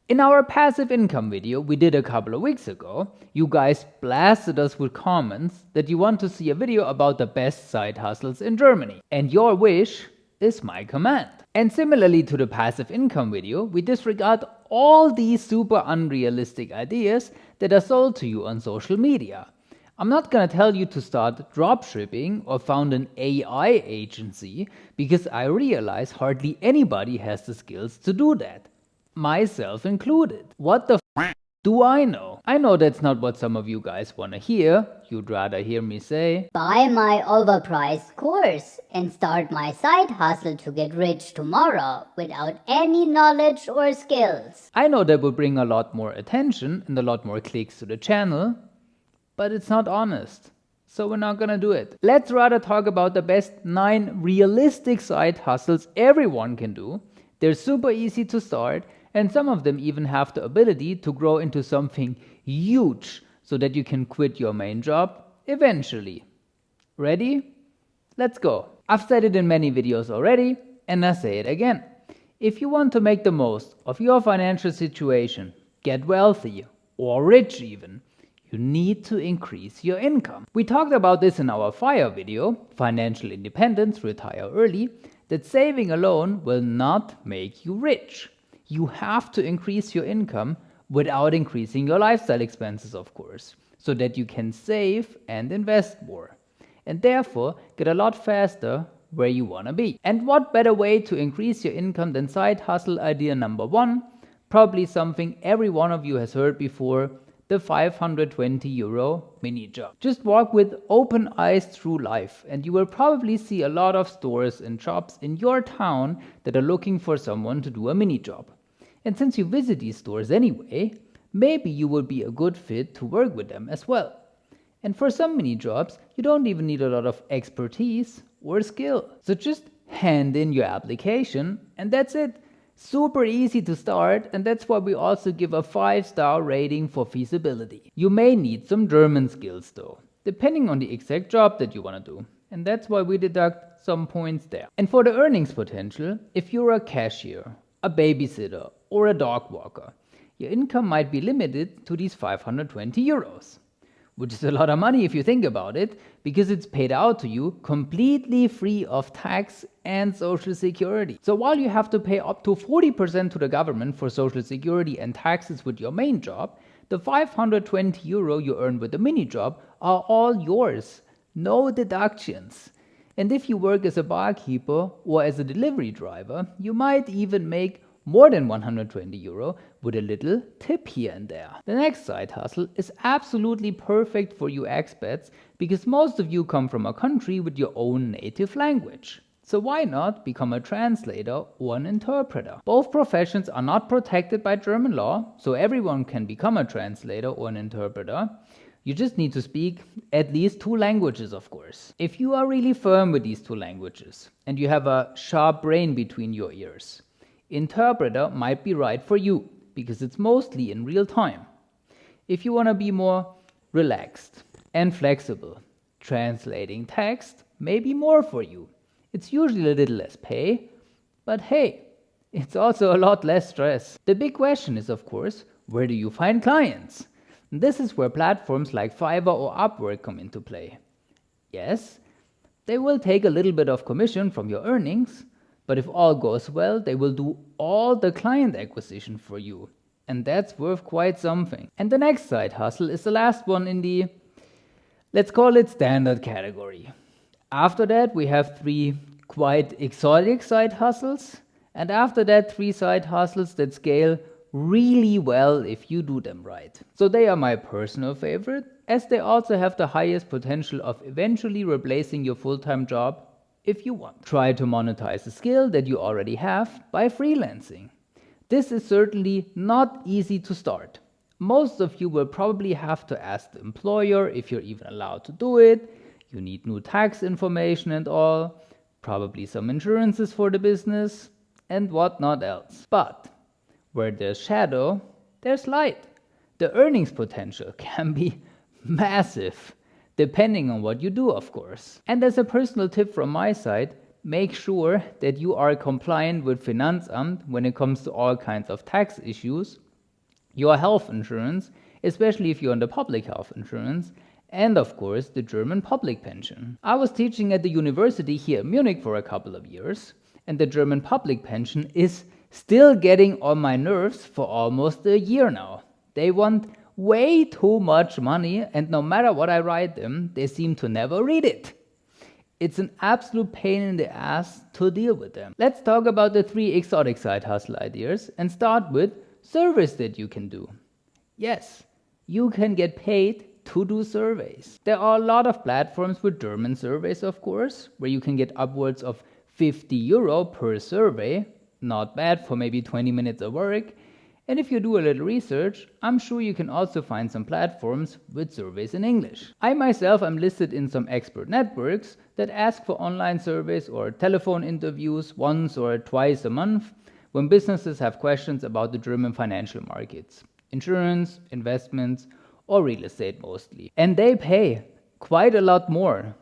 In our passive income video we did a couple of weeks ago, you guys blasted us with comments that you want to see a video about the best side hustles in Germany. And your wish is my command. And similarly to the passive income video, we disregard all these super unrealistic ideas that are sold to you on social media. I'm not gonna tell you to start dropshipping or found an AI agency, because I realize hardly anybody has the skills to do that. Myself included. What the f do I know? I know that's not what some of you guys want to hear. You'd rather hear me say, buy my overpriced course and start my side hustle to get rich tomorrow without any knowledge or skills. I know that would bring a lot more attention and a lot more clicks to the channel, but it's not honest. So we're not gonna do it. Let's rather talk about the best 9 realistic side hustles everyone can do. They're super easy to start, and some of them even have the ability to grow into something huge so that you can quit your main job eventually. Ready? Let's go. I've said it in many videos already, and I say it again. If you want to make the most of your financial situation, get wealthy or rich even, you need to increase your income. We talked about this in our FIRE video, Financial Independence, Retire Early, that saving alone will not make you rich. You have to increase your income without increasing your lifestyle expenses, of course, so that you can save and invest more, and therefore get a lot faster where you want to be. And what better way to increase your income than side hustle idea number 1? Probably something every one of you has heard before, the 520 euro mini job. Just walk with open eyes through life, and you will probably see a lot of stores and shops in your town that are looking for someone to do a mini job. And since you visit these stores anyway, maybe you will be a good fit to work with them as well. And for some mini jobs, you don't even need a lot of expertise or skill. So just hand in your application and that's it. Super easy to start, and that's why we also give a 5-star rating for feasibility. You may need some German skills though, depending on the exact job that you want to do. And that's why we deduct some points there. And for the earnings potential, if you're a cashier, a babysitter, or a dog walker, your income might be limited to these 520 euros. Which is a lot of money if you think about it, because it's paid out to you completely free of tax and social security. So while you have to pay up to 40% to the government for social security and taxes with your main job, the 520 euro you earn with the mini job are all yours, no deductions. And if you work as a barkeeper or as a delivery driver, you might even make more than 120 euro with a little tip here and there. The next side hustle is absolutely perfect for you expats, because most of you come from a country with your own native language. So why not become a translator or an interpreter? Both professions are not protected by German law, so everyone can become a translator or an interpreter. You just need to speak at least 2 languages, of course. If you are really firm with these 2 languages and you have a sharp brain between your ears, interpreter might be right for you, because it's mostly in real time. If you want to be more relaxed and flexible, translating text may be more for you. It's usually a little less pay, but hey, it's also a lot less stress. The big question is, of course, where do you find clients? This is where platforms like Fiverr or Upwork come into play. Yes, they will take a little bit of commission from your earnings, but if all goes well, they will do all the client acquisition for you. And that's worth quite something. And the next side hustle is the last one in the, let's call it standard category. After that, we have 3 quite exotic side hustles. And after that, 3 side hustles that scale really well if you do them right. So they are my personal favorite, as they also have the highest potential of eventually replacing your full-time job if you want. Try to monetize a skill that you already have by freelancing. This is certainly not easy to start. Most of you will probably have to ask the employer if you're even allowed to do it. You need new tax information and all, probably some insurances for the business, and whatnot else. But where there's shadow, there's light. The earnings potential can be massive, depending on what you do, of course. And as a personal tip from my side, make sure that you are compliant with Finanzamt when it comes to all kinds of tax issues, your health insurance, especially if you're on the public health insurance, and of course the German public pension. I was teaching at the university here in Munich for a couple of years, and the German public pension is still getting on my nerves for almost a year now. They want way too much money, and no matter what I write them, they seem to never read it. It's an absolute pain in the ass to deal with them. Let's talk about the 3 exotic side hustle ideas and start with surveys that you can do. Yes, you can get paid to do surveys. There are a lot of platforms with German surveys, of course, where you can get upwards of €50 per survey. Not bad for maybe 20 minutes of work. And if you do a little research, I'm sure you can also find some platforms with surveys in English. I myself am listed in some expert networks that ask for online surveys or telephone interviews once or twice a month when businesses have questions about the German financial markets, insurance, investments, or real estate mostly. And they pay quite a lot more,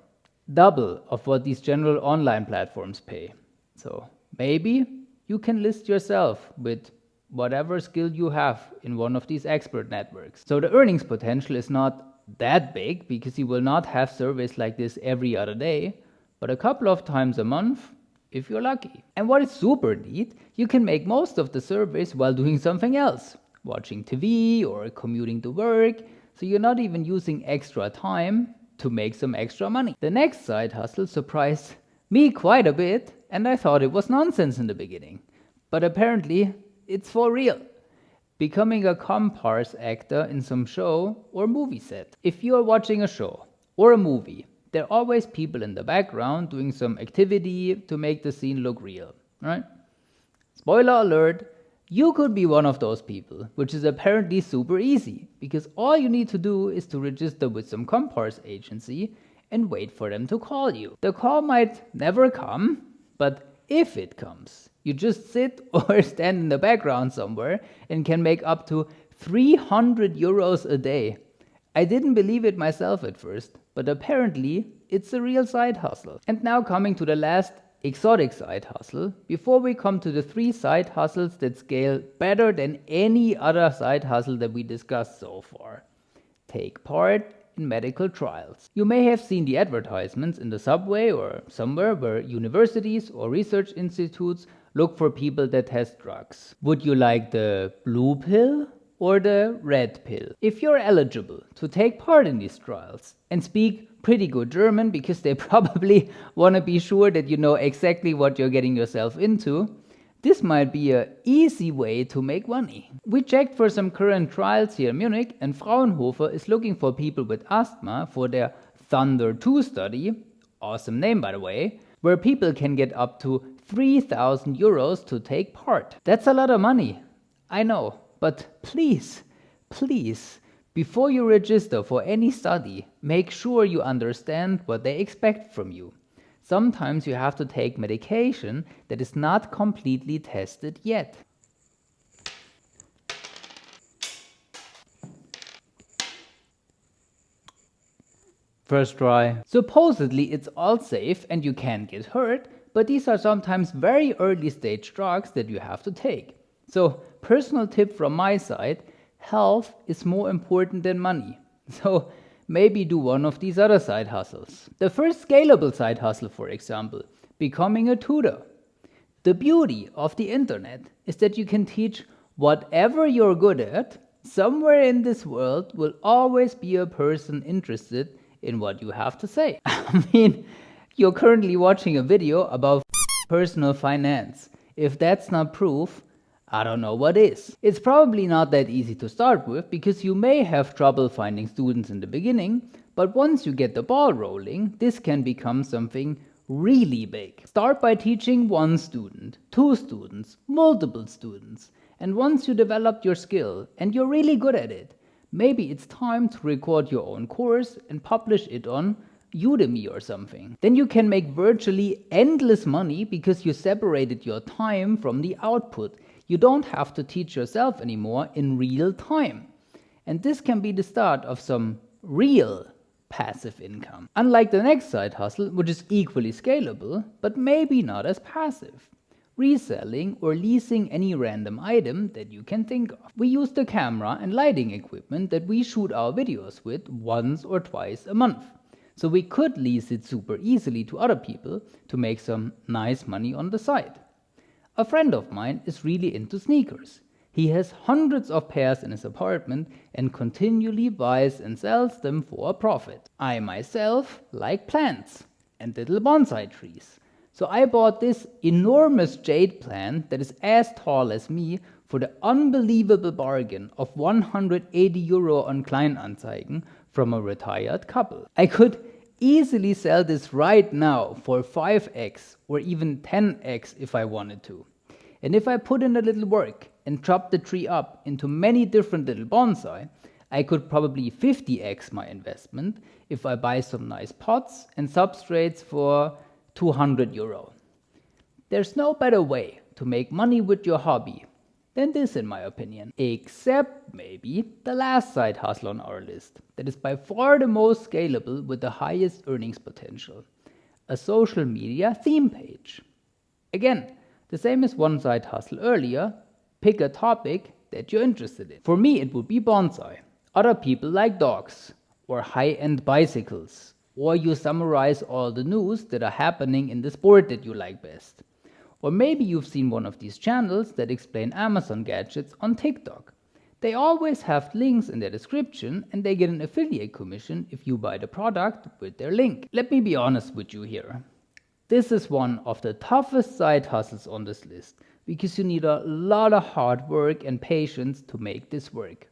double of what these general online platforms pay. So maybe you can list yourself with whatever skill you have in one of these expert networks. So the earnings potential is not that big because you will not have surveys like this every other day, but a couple of times a month if you're lucky. And what is super neat, you can make most of the surveys while doing something else, watching TV or commuting to work, so you're not even using extra time to make some extra money. The next side hustle surprised me quite a bit, and I thought it was nonsense in the beginning. But apparently, it's for real. Becoming a comparse actor in some show or movie set. If you are watching a show or a movie, there are always people in the background doing some activity to make the scene look real, right? Spoiler alert, you could be one of those people, which is apparently super easy, because all you need to do is to register with some comparse agency and wait for them to call you. The call might never come, but if it comes, you just sit or stand in the background somewhere and can make up to €300 a day. I didn't believe it myself at first, but apparently it's a real side hustle. And now coming to the last exotic side hustle, before we come to the 3 side hustles that scale better than any other side hustle that we discussed so far. Take part in medical trials. You may have seen the advertisements in the subway or somewhere where universities or research institutes look for people that test drugs. Would you like the blue pill or the red pill? If you're eligible to take part in these trials and speak pretty good German, because they probably want to be sure that you know exactly what you're getting yourself into, this might be an easy way to make money. We checked for some current trials here in Munich, and Fraunhofer is looking for people with asthma for their Thunder 2 study, awesome name by the way, where people can get up to €3,000 to take part. That's a lot of money, I know, but please, before you register for any study, make sure you understand what they expect from you. Sometimes you have to take medication that is not completely tested yet. First try. Supposedly it's all safe and you can't get hurt, but these are sometimes very early stage drugs that you have to take. So, personal tip from my side, health is more important than money. So, maybe do one of these other side hustles. The first scalable side hustle, for example, becoming a tutor. The beauty of the internet is that you can teach whatever you're good at. Somewhere in this world will always be a person interested in what you have to say. I mean, you're currently watching a video about personal finance. If that's not proof, I don't know what is. It's probably not that easy to start with because you may have trouble finding students in the beginning, but once you get the ball rolling, this can become something really big. Start by teaching 1 student, 2 students, multiple students, and once you develop your skill and you're really good at it, maybe it's time to record your own course and publish it on Udemy or something. Then you can make virtually endless money because you separated your time from the output. You don't have to teach yourself anymore in real time. And this can be the start of some real passive income. Unlike the next side hustle, which is equally scalable, but maybe not as passive. reselling or leasing any random item that you can think of. We use the camera and lighting equipment that we shoot our videos with once or twice a month. So we could lease it super easily to other people to make some nice money on the side. A friend of mine is really into sneakers. He has hundreds of pairs in his apartment and continually buys and sells them for a profit. I myself like plants and little bonsai trees. So I bought this enormous jade plant that is as tall as me for the unbelievable bargain of 180 euro on Kleinanzeigen from a retired couple. I could easily sell this right now for 5x or even 10x if I wanted to. And if I put in a little work and chop the tree up into many different little bonsai, I could probably 50x my investment if I buy some nice pots and substrates for 200 euro. There's no better way to make money with your hobby than this, in my opinion. Except maybe the last side hustle on our list that is by far the most scalable with the highest earnings potential: a social media theme page. Again, the same as one side hustle earlier, pick a topic that you're interested in. For me, it would be bonsai. Other people like dogs or high-end bicycles, or you summarize all the news that are happening in the sport that you like best. Or maybe you've seen one of these channels that explain Amazon gadgets on TikTok. They always have links in their description and they get an affiliate commission if you buy the product with their link. Let me be honest with you here. This is one of the toughest side hustles on this list because you need a lot of hard work and patience to make this work.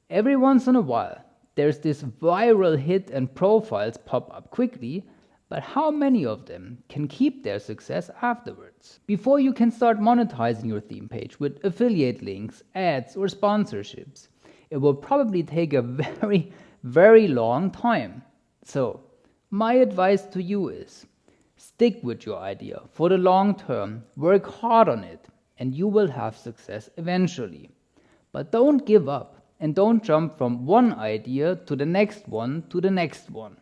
Every once in a while, there's this viral hit and profiles pop up quickly, but how many of them can keep their success afterwards? Before you can start monetizing your theme page with affiliate links, ads, or sponsorships, it will probably take a very, very long time. So, my advice to you is, stick with your idea for the long term, work hard on it, and you will have success eventually. But don't give up and don't jump from one idea to the next one to the next one.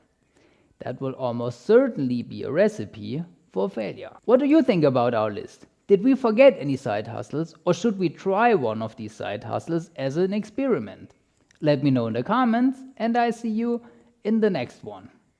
That will almost certainly be a recipe for failure. What do you think about our list? Did we forget any side hustles, or should we try one of these side hustles as an experiment? Let me know in the comments, and I see you in the next one.